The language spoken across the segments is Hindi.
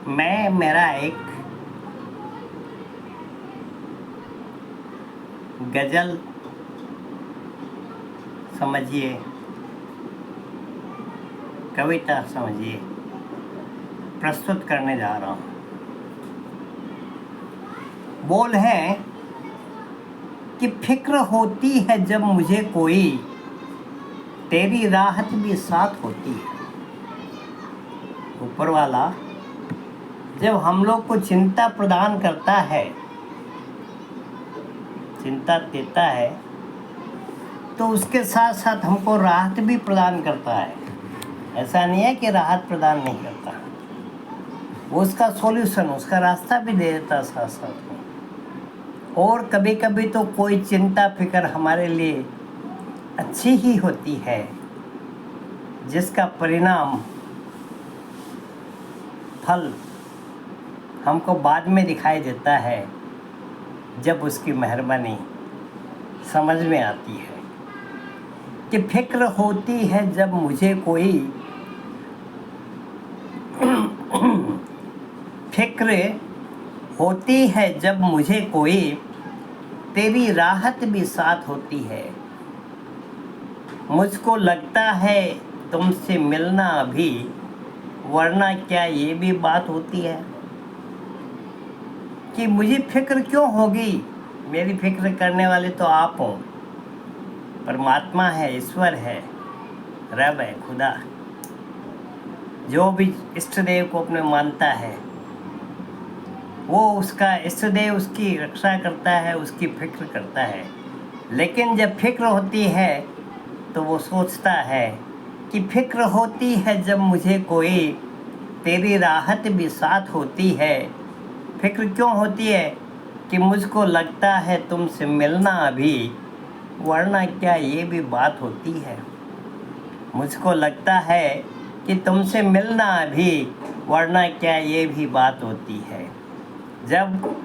मैं मेरा एक गज़ल समझिए, कविता समझिए, प्रस्तुत करने जा रहा हूँ। बोल है कि फिक्र होती है जब मुझे कोई, तेरी राहत भी साथ होती है। ऊपर वाला जब हम लोग को चिंता प्रदान करता है, चिंता देता है, तो उसके साथ साथ हमको राहत भी प्रदान करता है। ऐसा नहीं है कि राहत प्रदान नहीं करता, वो उसका सॉल्यूशन, उसका रास्ता भी दे देता साथ साथ में। और कभी कभी तो कोई चिंता फिक्र हमारे लिए अच्छी ही होती है, जिसका परिणाम, फल हमको बाद में दिखाई देता है, जब उसकी मेहरबानी समझ में आती है। कि फिक्र होती है जब मुझे कोई, फिक्र होती है जब मुझे कोई, तेरी राहत भी साथ होती है। मुझको लगता है तुमसे मिलना अभी, वरना क्या ये भी बात होती है। कि मुझे फिक्र क्यों होगी, मेरी फिक्र करने वाले तो आप हो, परमात्मा है, ईश्वर है, रब है, खुदा। जो भी इष्ट देव को अपने मानता है, वो उसका इष्ट देव उसकी रक्षा करता है, उसकी फिक्र करता है। लेकिन जब फिक्र होती है तो वो सोचता है कि फिक्र होती है जब मुझे कोई, तेरी राहत भी साथ होती है। फिक्र क्यों होती है? कि मुझको लगता है तुमसे मिलना अभी, वरना क्या ये भी बात होती है। मुझको लगता है कि तुमसे मिलना अभी, वरना क्या ये भी बात होती है। जब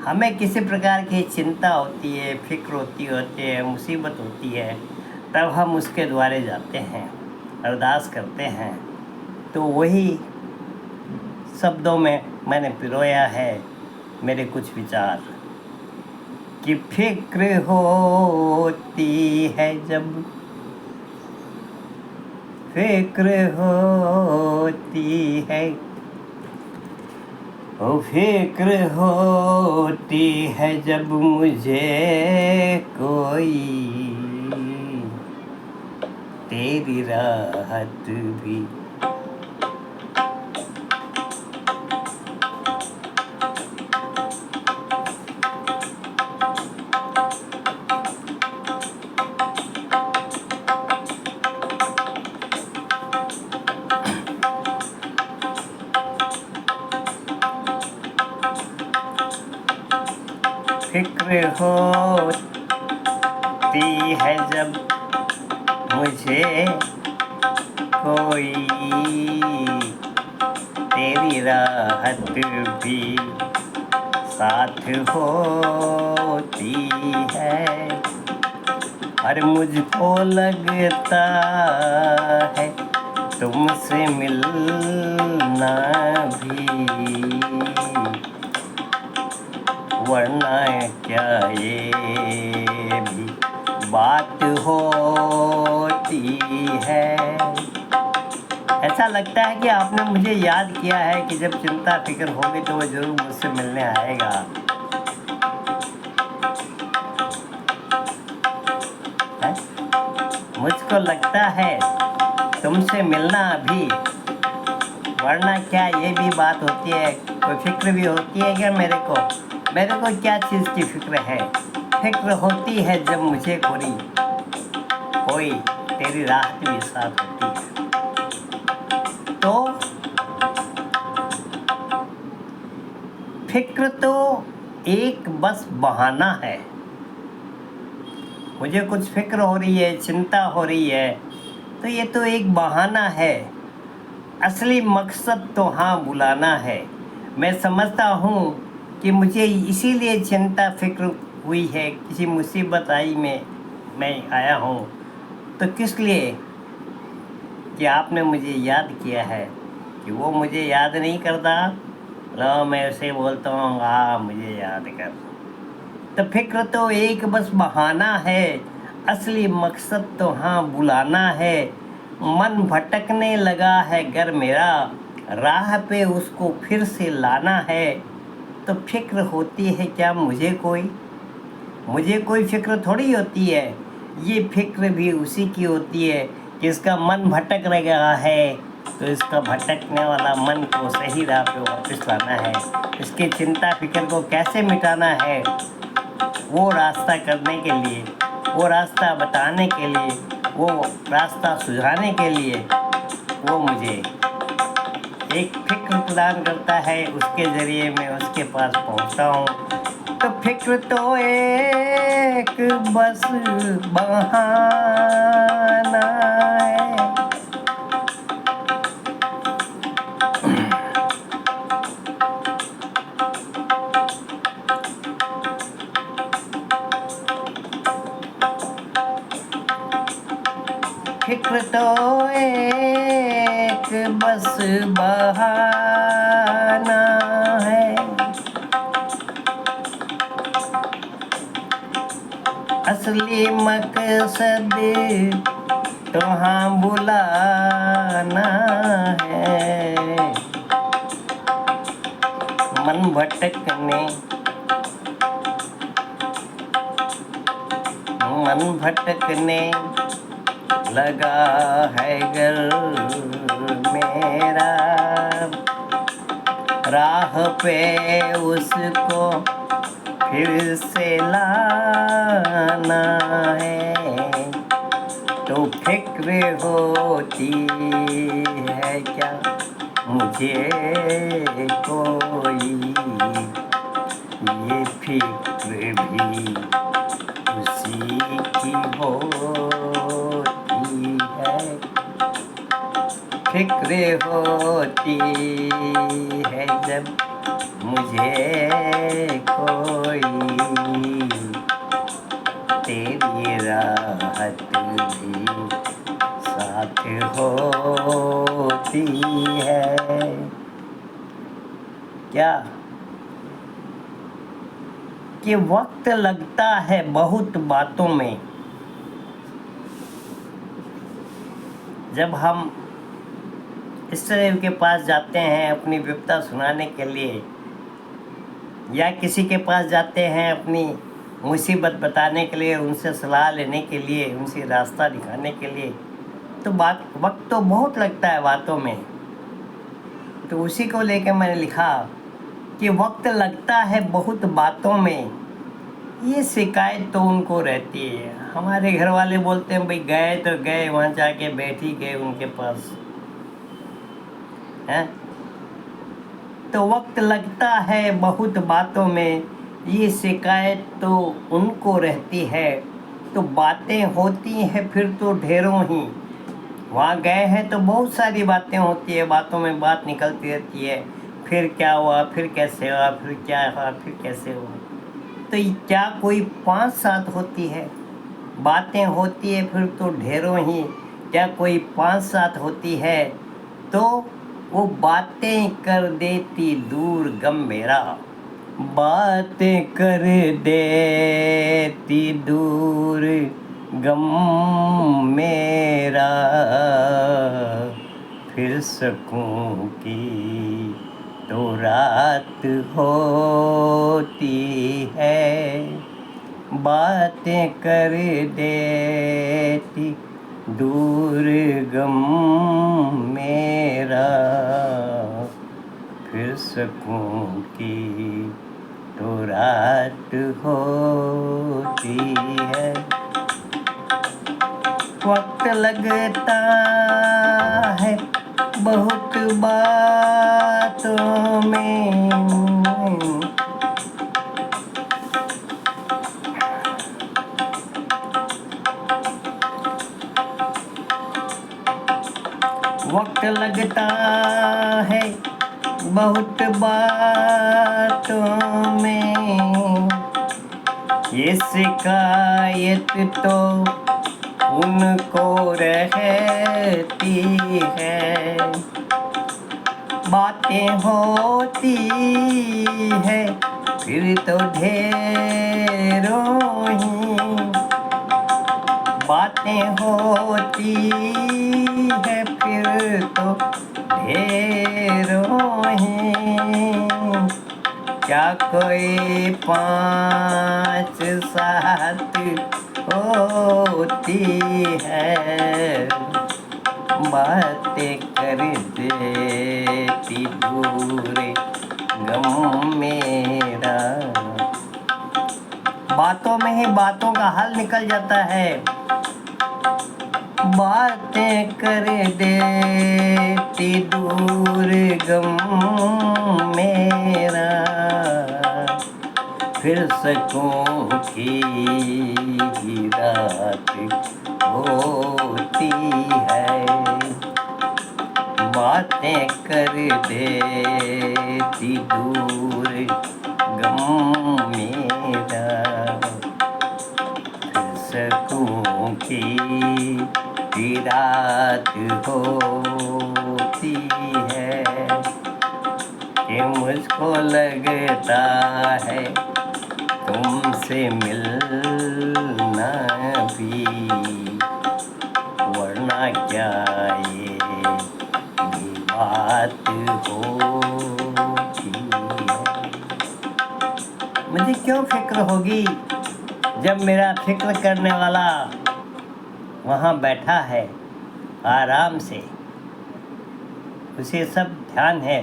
हमें किसी प्रकार की चिंता होती है, फिक्र होती है, मुसीबत होती है, तब हम उसके द्वारे जाते हैं, अरदास करते हैं। तो वही शब्दों में मैंने पिरोया है मेरे कुछ विचार। कि फिक्र होती है जब, फिक्र होती है, ओ फिक्र होती है जब मुझे कोई, तेरी राहत भी फिक्र होती है जब मुझे कोई, तेरी राहत भी साथ होती है। और मुझको लगता है तुमसे मिलना भी, वरना क्या ये भी बात होती है। ऐसा लगता है कि आपने मुझे याद किया है कि जब चिंता फिक्र होगी तो वो जरूर मुझसे मिलने आएगा। है? मुझको लगता है तुमसे मिलना अभी, वरना क्या ये भी बात होती है। कोई फिक्र भी होती है क्या मेरे को? मेरे को क्या चीज़ की फिक्र है? फिक्र होती है जब मुझे कोई, तेरी राहत भी साथ होती है। तो फिक्र तो एक बस बहाना है। मुझे कुछ फिक्र हो रही है, चिंता हो रही है, तो ये तो एक बहाना है। असली मकसद तो हाँ बुलाना है। मैं समझता हूँ कि मुझे इसीलिए चिंता फिक्र हुई है, किसी मुसीबत आई में मैं आया हूँ, तो किस लिए? कि आपने मुझे याद किया है। कि वो मुझे याद नहीं करता लो मैं उसे बोलता हूँ आ मुझे याद कर। तो फिक्र तो एक बस बहाना है, असली मकसद तो हाँ बुलाना है। मन भटकने लगा है घर मेरा, राह पे उसको फिर से लाना है। तो फिक्र होती है क्या मुझे कोई फिक्र थोड़ी होती है। ये फिक्र भी उसी की होती है कि इसका मन भटक रहा है, तो इसका भटकने वाला मन को सही राह पे वापस लाना है। इसकी चिंता फिक्र को कैसे मिटाना है, वो रास्ता करने के लिए, वो रास्ता बताने के लिए, वो रास्ता सुझाने के लिए वो मुझे एक फिक्र प्रदान करता है। उसके ज़रिए मैं उसके पास पहुंचता हूँ। तो फिक्र तो एक बस बहाना है। फिक्र तो एक बस बहाना है, असली मकसद तो हाँ बुलाना है। मन भटकने लगा है घर मेरा, राह पे उसको फिर से लाना है। तो फिक्र होती है क्या मुझे कोई, ये फिक्र भी उसी की होती है। फिक्र होती है जब मुझे कोई, तेरी राहत भी साथ होती है। क्या कि वक्त लगता है बहुत बातों में। जब हम इस तरह के पास जाते हैं अपनी विपदा सुनाने के लिए, या किसी के पास जाते हैं अपनी मुसीबत बताने के लिए, उनसे सलाह लेने के लिए, उनसे रास्ता दिखाने के लिए, तो वक्त तो बहुत लगता है बातों में। तो उसी को लेकर मैंने लिखा कि वक्त लगता है बहुत बातों में, ये शिकायत तो उनको रहती है। हमारे घर वाले बोलते हैं भाई गए तो गए, वहाँ जाके बैठ ही गए उनके पास हैं। तो वक्त लगता है बहुत बातों में, ये शिकायत तो उनको रहती है। तो बातें होती हैं फिर तो ढेरों ही, वहाँ गए हैं तो बहुत सारी बातें होती है, बातों में बात निकलती रहती है। फिर क्या हुआ, फिर कैसे हुआ, फिर क्या हुआ, फिर कैसे हुआ। तो ये क्या कोई 5-7 होती है, बातें होती है फिर तो ढेरों ही। क्या कोई 5-7 होती है तो वो बातें कर देती दूर गम मेरा, बातें कर देती दूर गम मेरा। फिर सकूं की तो रात होती है, बातें कर देती दूर गम मेरा। फिर सकूं की तो रात होती है। वक्त लगता है बहुत बातों में, वक्त लगता है बहुत बातों में, ये शिकायत तो उनको रहती है। बातें होती है फिर तो ढेरों ही, बातें होती है फिर तो ढेरों ही। क्या कोई 5-7 होती है, बातें कर देती दूर गम मेरा। बातों में ही बातों का हल निकल जाता है, बातें कर देती दूर गम मेरा। फिर सकूं की रात होती है, बातें कर देती दूर गम मेरा। फिर सकूं की रात होती है कि मुझको लगता है तुमसे मिलना भी, वरना क्या ये बात होती है। मुझे क्यों फिक्र होगी जब मेरा फिक्र करने वाला वहाँ बैठा है आराम से, उसे सब ध्यान है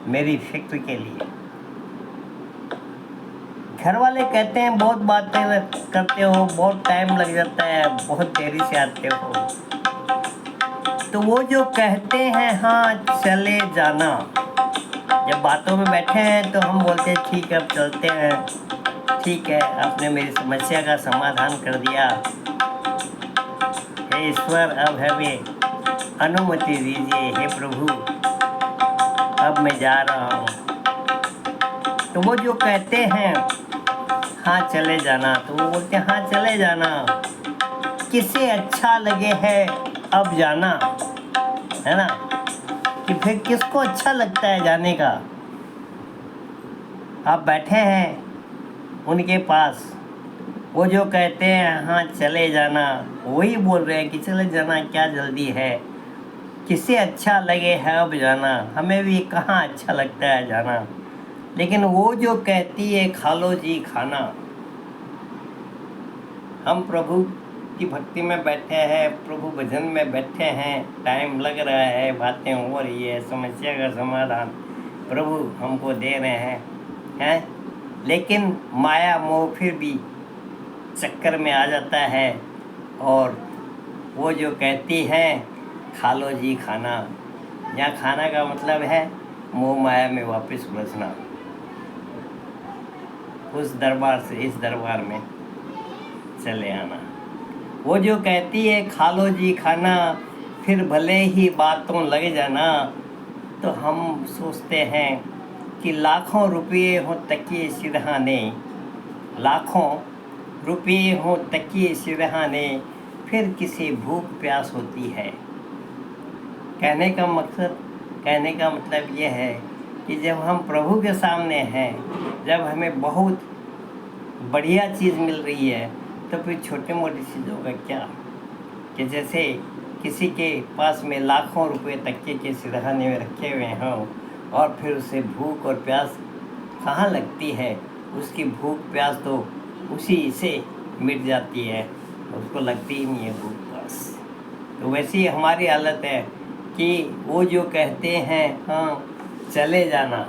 मेरी फिक्र के लिए। घर वाले कहते हैं बहुत बातें करते हो, बहुत टाइम लग जाता है, बहुत देरी से आते हो। तो वो जो कहते हैं हाँ चले जाना, जब बातों में बैठे हैं तो हम बोलते हैं ठीक है अब चलते हैं, ठीक है आपने मेरी समस्या का समाधान कर दिया, हे ईश्वर अब हमें अनुमति दीजिए, हे प्रभु अब मैं जा रहा हूँ। तो वो जो कहते हैं हाँ चले जाना, तो वो बोलते हैं हाँ चले जाना, किसे अच्छा लगे है अब जाना, है ना। कि फिर किसको अच्छा लगता है जाने का। आप बैठे हैं उनके पास, वो जो कहते हैं हाँ चले जाना, वही बोल रहे हैं कि चले जाना क्या जल्दी है, किसे अच्छा लगे है अब जाना, हमें भी कहाँ अच्छा लगता है जाना। लेकिन वो जो कहती है खा लो जी खाना, हम प्रभु की भक्ति में बैठे हैं, प्रभु भजन में बैठे हैं, टाइम लग रहा है, बातें हो रही है, समस्या का समाधान प्रभु हमको दे रहे हैं, लेकिन माया मोह फिर भी चक्कर में आ जाता है। और वो जो कहती है खा लो जी खाना, यहाँ खाना का मतलब है मोह माया में वापस बसना, उस दरबार से इस दरबार में चले आना। वो जो कहती है खा लो जी खाना, फिर भले ही बातों लग जाना, तो हम सोचते हैं कि लाखों रुपये हो तकिए सिरहाने, लाखों रुपये हो तकिए सिरहाने, फिर किसी भूख प्यास होती है। कहने का मतलब ये है कि जब हम प्रभु के सामने हैं, जब हमें बहुत बढ़िया चीज़ मिल रही है, तो फिर छोटे मोटी चीज़ों का क्या। कि जैसे किसी के पास में लाखों रुपए तकिए के सिरहाने में रखे हुए हों, और फिर उसे भूख और प्यास कहाँ लगती है, उसकी भूख प्यास तो उसी से मिट जाती है, उसको लगती ही नहीं है भूख प्यास। तो वैसी ही हमारी हालत है कि वो जो कहते हैं हाँ चले जाना,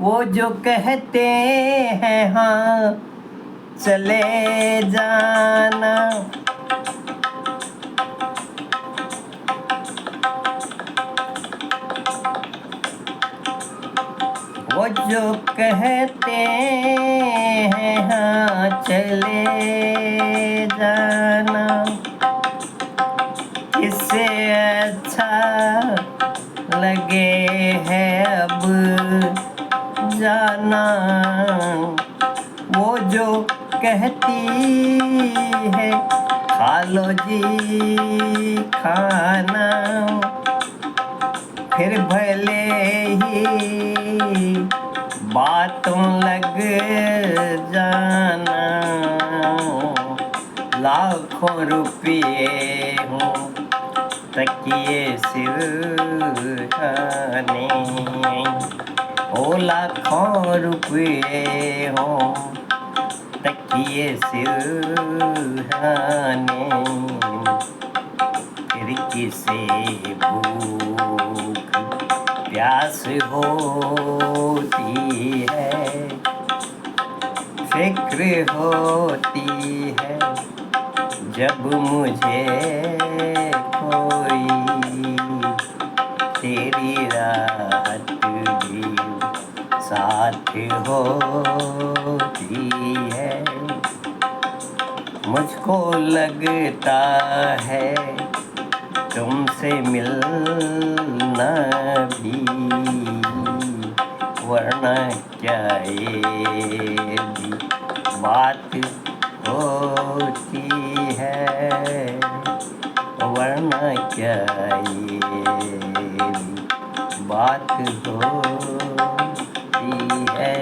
वो जो कहते हैं हाँ चले जाना, वो जो कहते हैं हाँ चले जाना, इससे अच्छा लगे है अब जाना। वो जो कहती है खा लो जी खाना, फिर भले ही बातों लग जाना, लाखों रुपये हों तकिए सिरहाने, ओ लाखों रुपये हों तकिए सिरहाने, फिर किसे भूख प्यास होती है, फिक्र होती है जब मुझे कोई, तेरी राहत भी साथ होती है। मुझको लगता है तुमसे मिलना भी, वरना क्या ये भी बात होती है, वरना क्या ये भी बात होती है।